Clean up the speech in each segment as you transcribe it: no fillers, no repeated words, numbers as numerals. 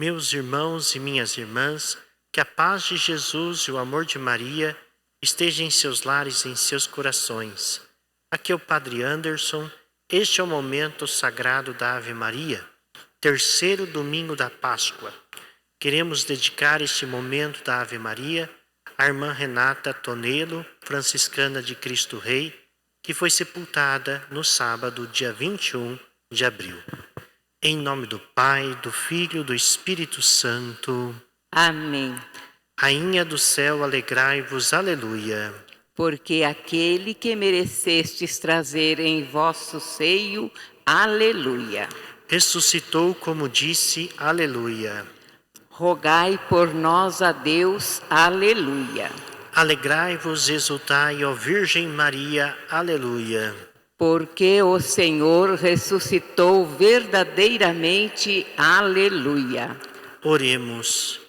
Meus irmãos e minhas irmãs, que a paz de Jesus e o amor de Maria esteja em seus lares e em seus corações. Aqui é o Padre Anderson. Este é o momento sagrado da Ave Maria, terceiro domingo da Páscoa. Queremos dedicar este momento da Ave Maria à irmã Renata Tonelo, franciscana de Cristo Rei, que foi sepultada no sábado, dia 21 de abril. Em nome do Pai, do Filho e do Espírito Santo. Amém. Rainha do céu, alegrai-vos, aleluia. Porque aquele que merecestes trazer em vosso seio, aleluia. Ressuscitou como disse, aleluia. Rogai por nós a Deus, aleluia. Alegrai-vos, exultai, ó Virgem Maria, aleluia. Porque o Senhor ressuscitou verdadeiramente, aleluia. Oremos.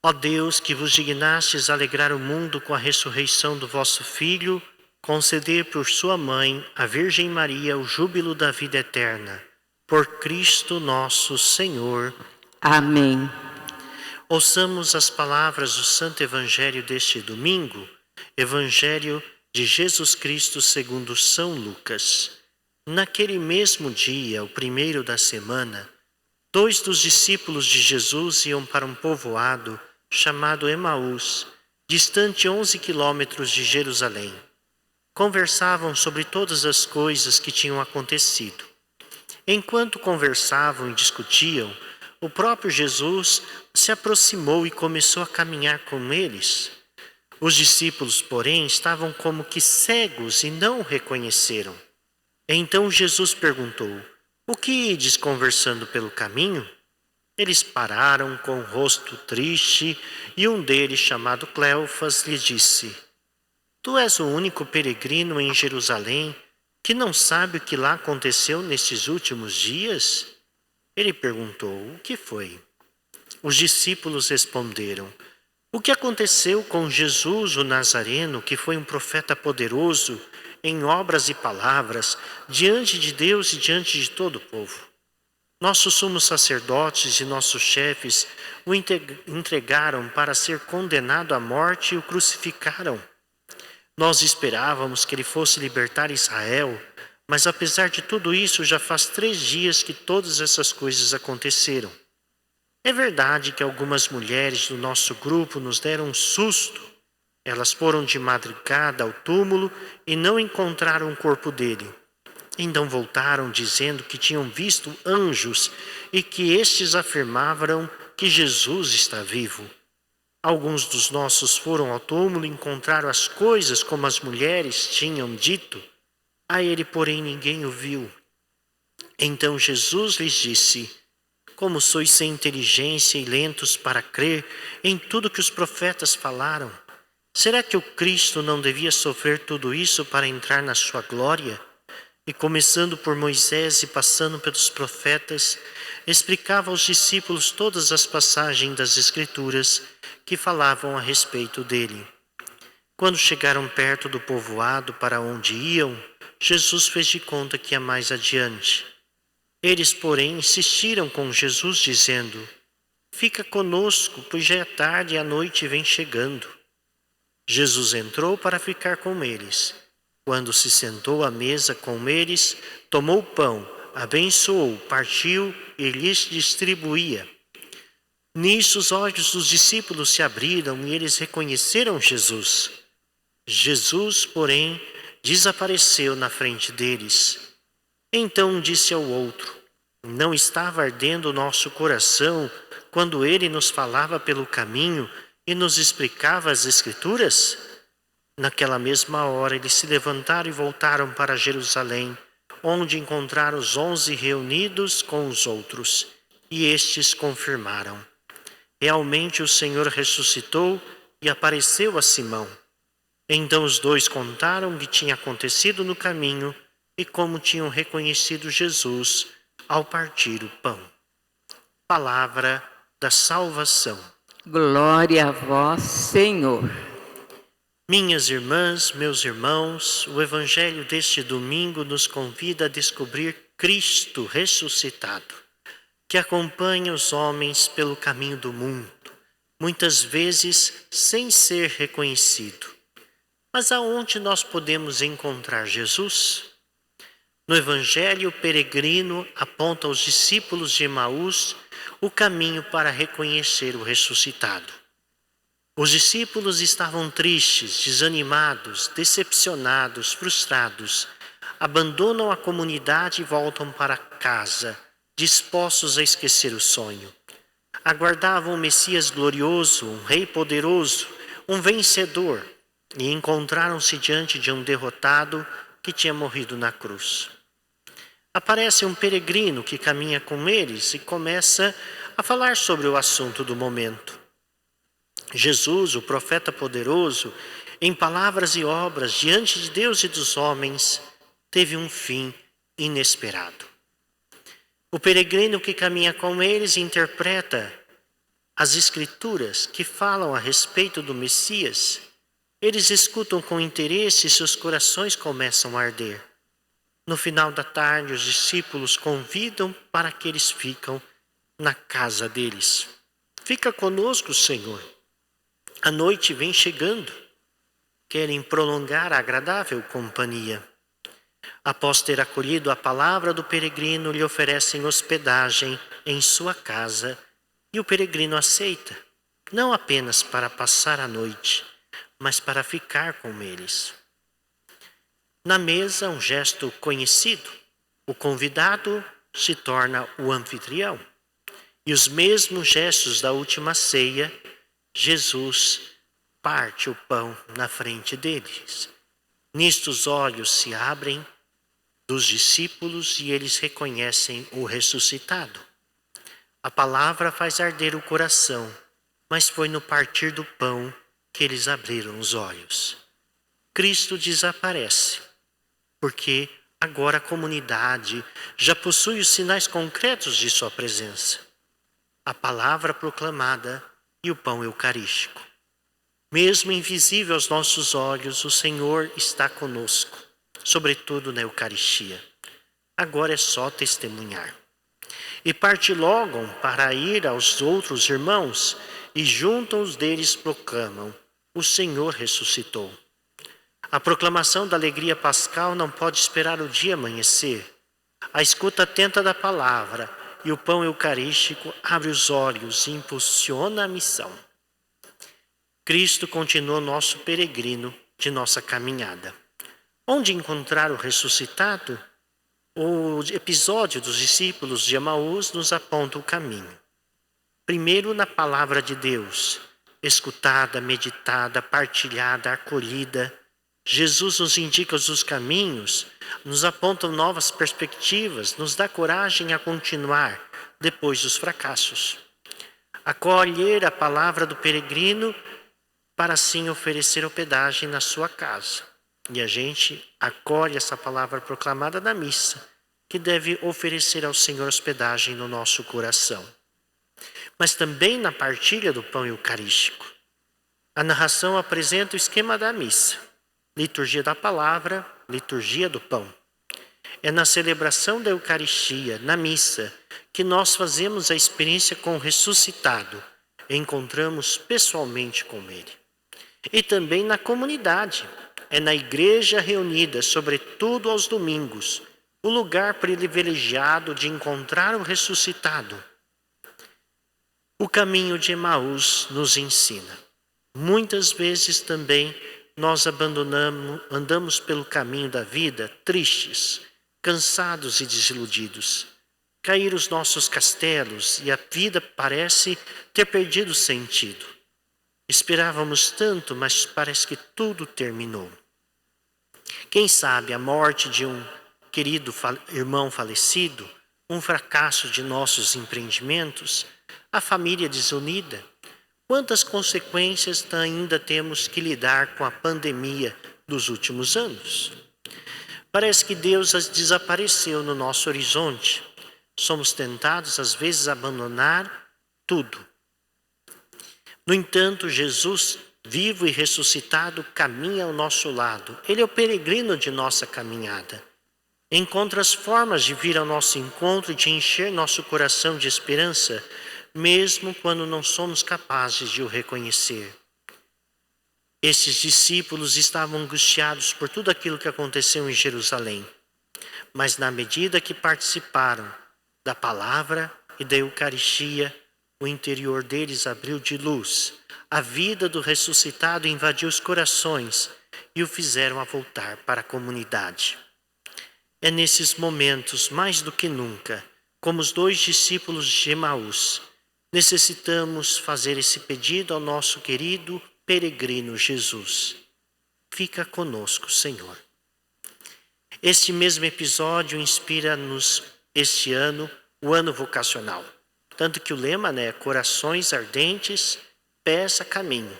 Ó Deus, que vos dignastes alegrar o mundo com a ressurreição do vosso Filho, conceder por sua mãe, a Virgem Maria, o júbilo da vida eterna. Por Cristo nosso Senhor. Amém. Ouçamos as palavras do Santo Evangelho deste domingo, Evangelho de Jesus Cristo segundo São Lucas. Naquele mesmo dia, o primeiro da semana, 2 dos discípulos de Jesus iam para um povoado chamado Emaús, distante 11 quilômetros de Jerusalém. Conversavam sobre todas as coisas que tinham acontecido. Enquanto conversavam e discutiam, o próprio Jesus se aproximou e começou a caminhar com eles. Os discípulos, porém, estavam como que cegos e não o reconheceram. Então Jesus perguntou: "O que ides conversando pelo caminho?" Eles pararam com o rosto triste e um deles, chamado Cleofas, lhe disse: "Tu és o único peregrino em Jerusalém que não sabe o que lá aconteceu nestes últimos dias?" Ele perguntou: "O que foi?" Os discípulos responderam: "O que aconteceu com Jesus o Nazareno, que foi um profeta poderoso em obras e palavras, diante de Deus e diante de todo o povo. Nossos sumos sacerdotes e nossos chefes o entregaram para ser condenado à morte e o crucificaram. Nós esperávamos que ele fosse libertar Israel, mas apesar de tudo isso, já faz 3 dias que todas essas coisas aconteceram. É verdade que algumas mulheres do nosso grupo nos deram um susto. Elas foram de madrugada ao túmulo e não encontraram o corpo dele. Então voltaram dizendo que tinham visto anjos e que estes afirmavam que Jesus está vivo. Alguns dos nossos foram ao túmulo e encontraram as coisas como as mulheres tinham dito. A ele, porém, ninguém o viu." Então Jesus lhes disse: "Como sois sem inteligência e lentos para crer em tudo que os profetas falaram? Será que o Cristo não devia sofrer tudo isso para entrar na sua glória?" E começando por Moisés e passando pelos profetas, explicava aos discípulos todas as passagens das Escrituras que falavam a respeito dele. Quando chegaram perto do povoado para onde iam, Jesus fez de conta que ia mais adiante. Eles, porém, insistiram com Jesus, dizendo: "Fica conosco, pois já é tarde e a noite vem chegando." Jesus entrou para ficar com eles. Quando se sentou à mesa com eles, tomou o pão, abençoou, partiu e lhes distribuía. Nisso os olhos dos discípulos se abriram e eles reconheceram Jesus. Jesus, porém, desapareceu na frente deles. Então disse ao outro: "Não estava ardendo o nosso coração quando ele nos falava pelo caminho e nos explicava as Escrituras?" Naquela mesma hora eles se levantaram e voltaram para Jerusalém, onde encontraram os 11 reunidos com os outros, e estes confirmaram: "Realmente o Senhor ressuscitou e apareceu a Simão." Então os 2 contaram o que tinha acontecido no caminho e como tinham reconhecido Jesus ao partir o pão. Palavra da salvação. Glória a vós, Senhor. Minhas irmãs, meus irmãos, o Evangelho deste domingo nos convida a descobrir Cristo ressuscitado. que acompanha os homens pelo caminho do mundo, muitas vezes sem ser reconhecido. Mas aonde nós podemos encontrar Jesus? No Evangelho, o peregrino aponta aos discípulos de Emaús o caminho para reconhecer o ressuscitado. Os discípulos estavam tristes, desanimados, decepcionados, frustrados. Abandonam a comunidade e voltam para casa, dispostos a esquecer o sonho. Aguardavam um Messias glorioso, um rei poderoso, um vencedor, e encontraram-se diante de um derrotado que tinha morrido na cruz. Aparece um peregrino que caminha com eles e começa a falar sobre o assunto do momento. Jesus, o profeta poderoso, em palavras e obras, diante de Deus e dos homens, teve um fim inesperado. O peregrino que caminha com eles interpreta as escrituras que falam a respeito do Messias. Eles escutam com interesse e seus corações começam a arder. No final da tarde, os discípulos convidam para que eles ficam na casa deles. Fica conosco, Senhor. A noite vem chegando. Querem prolongar a agradável companhia. Após ter acolhido a palavra do peregrino, lhe oferecem hospedagem em sua casa e o peregrino aceita, não apenas para passar a noite, mas para ficar com eles. Na mesa, um gesto conhecido, o convidado se torna o anfitrião. E os mesmos gestos da última ceia, Jesus parte o pão na frente deles. Nisto os olhos se abrem dos discípulos e eles reconhecem o ressuscitado. A palavra faz arder o coração, mas foi no partir do pão que eles abriram os olhos. Cristo desaparece, porque agora a comunidade já possui os sinais concretos de sua presença. A palavra proclamada e o pão eucarístico. Mesmo invisível aos nossos olhos, o Senhor está conosco, sobretudo na Eucaristia. Agora é só testemunhar. E parte logo para ir aos outros irmãos, e juntos deles proclamam: o Senhor ressuscitou. A proclamação da alegria pascal não pode esperar o dia amanhecer. A escuta atenta da palavra e o pão eucarístico abre os olhos e impulsiona a missão. Cristo continua nosso peregrino de nossa caminhada. Onde encontrar o ressuscitado? O episódio dos discípulos de Emaús nos aponta o caminho. Primeiro na palavra de Deus, escutada, meditada, partilhada, acolhida. Jesus nos indica os caminhos, nos aponta novas perspectivas, nos dá coragem a continuar depois dos fracassos. Acolher a palavra do peregrino para assim oferecer hospedagem na sua casa. E a gente acolhe essa palavra proclamada na missa, que deve oferecer ao Senhor hospedagem no nosso coração. Mas também na partilha do pão eucarístico. A narração apresenta o esquema da missa. Liturgia da palavra, liturgia do pão. É na celebração da Eucaristia, na missa, que nós fazemos a experiência com o ressuscitado. Encontramos pessoalmente com ele. E também na comunidade. É na igreja reunida, sobretudo aos domingos, o lugar privilegiado de encontrar o ressuscitado. O caminho de Emaús nos ensina. Muitas vezes também nós andamos pelo caminho da vida tristes, cansados e desiludidos. Caíram os nossos castelos e a vida parece ter perdido sentido. Esperávamos tanto, mas parece que tudo terminou. Quem sabe a morte de um querido irmão falecido, um fracasso de nossos empreendimentos, a família desunida. Quantas consequências ainda temos que lidar com a pandemia dos últimos anos? Parece que Deus desapareceu no nosso horizonte. Somos tentados, às vezes, a abandonar tudo. No entanto, Jesus, vivo e ressuscitado, caminha ao nosso lado. Ele é o peregrino de nossa caminhada. Encontra as formas de vir ao nosso encontro e de encher nosso coração de esperança, mesmo quando não somos capazes de o reconhecer. Estes discípulos estavam angustiados por tudo aquilo que aconteceu em Jerusalém, mas na medida que participaram da palavra e da Eucaristia, o interior deles abriu de luz. A vida do ressuscitado invadiu os corações e o fizeram a voltar para a comunidade. É nesses momentos, mais do que nunca, como os 2 discípulos de Emaús, necessitamos fazer esse pedido ao nosso querido peregrino Jesus. Fica conosco, Senhor. Este mesmo episódio inspira-nos este ano, o ano vocacional. Tanto que o lema é corações ardentes, pés a caminho.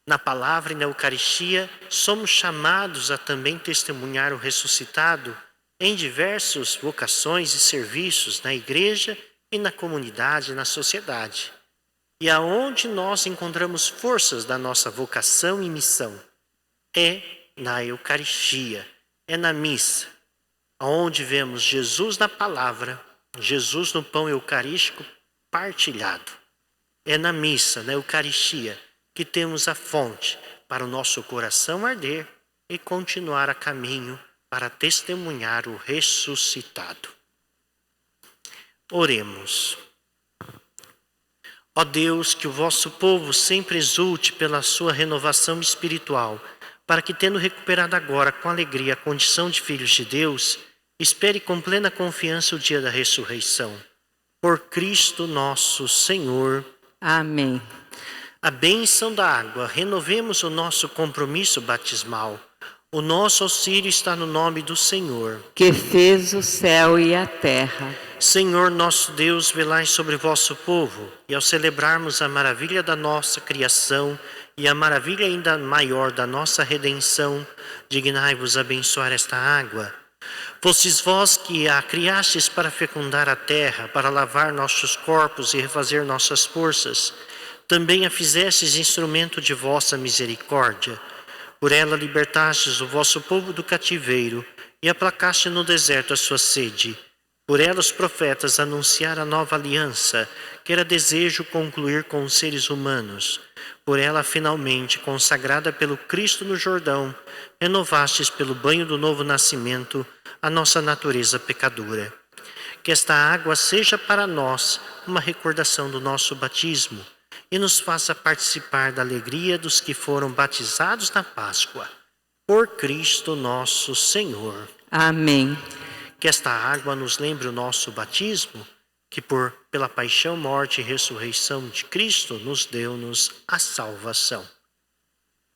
Na palavra e na Eucaristia, somos chamados a também testemunhar o ressuscitado em diversas vocações e serviços na igreja e na comunidade e na sociedade. E aonde nós encontramos forças da nossa vocação e missão é na Eucaristia, é na missa, onde vemos Jesus na palavra, Jesus no pão eucarístico partilhado. É na missa, na Eucaristia, que temos a fonte para o nosso coração arder e continuar a caminho para testemunhar o ressuscitado. Oremos. Ó Deus, que o vosso povo sempre exulte pela sua renovação espiritual, para que, tendo recuperado agora com alegria a condição de filhos de Deus, espere com plena confiança o dia da ressurreição. Por Cristo nosso Senhor. Amém. A bênção da água, renovemos o nosso compromisso batismal. O nosso auxílio está no nome do Senhor, que fez o céu e a terra. Senhor nosso Deus, velai sobre o vosso povo, e ao celebrarmos a maravilha da nossa criação e a maravilha ainda maior da nossa redenção, dignai-vos abençoar esta água. Fostes vós que a criastes para fecundar a terra, para lavar nossos corpos e refazer nossas forças, também a fizestes instrumento de vossa misericórdia. Por ela libertastes o vosso povo do cativeiro e aplacaste no deserto a sua sede. Por ela os profetas anunciaram a nova aliança, que era desejo concluir com os seres humanos. Por ela, finalmente, consagrada pelo Cristo no Jordão, renovastes pelo banho do novo nascimento a nossa natureza pecadora. Que esta água seja para nós uma recordação do nosso batismo e nos faça participar da alegria dos que foram batizados na Páscoa. Por Cristo nosso Senhor. Amém. Que esta água nos lembre o nosso batismo, que pela paixão, morte e ressurreição de Cristo nos deu-nos a salvação.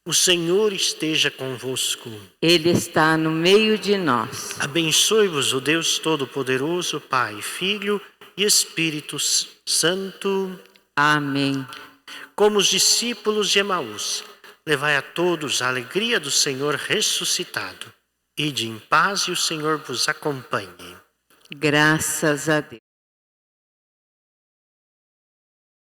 O Senhor esteja convosco. Ele está no meio de nós. Abençoe-vos o Deus Todo-Poderoso, Pai, Filho e Espírito Santo. Amém. Como os discípulos de Emaús, levai a todos a alegria do Senhor ressuscitado. Ide em paz e o Senhor vos acompanhe. Graças a Deus.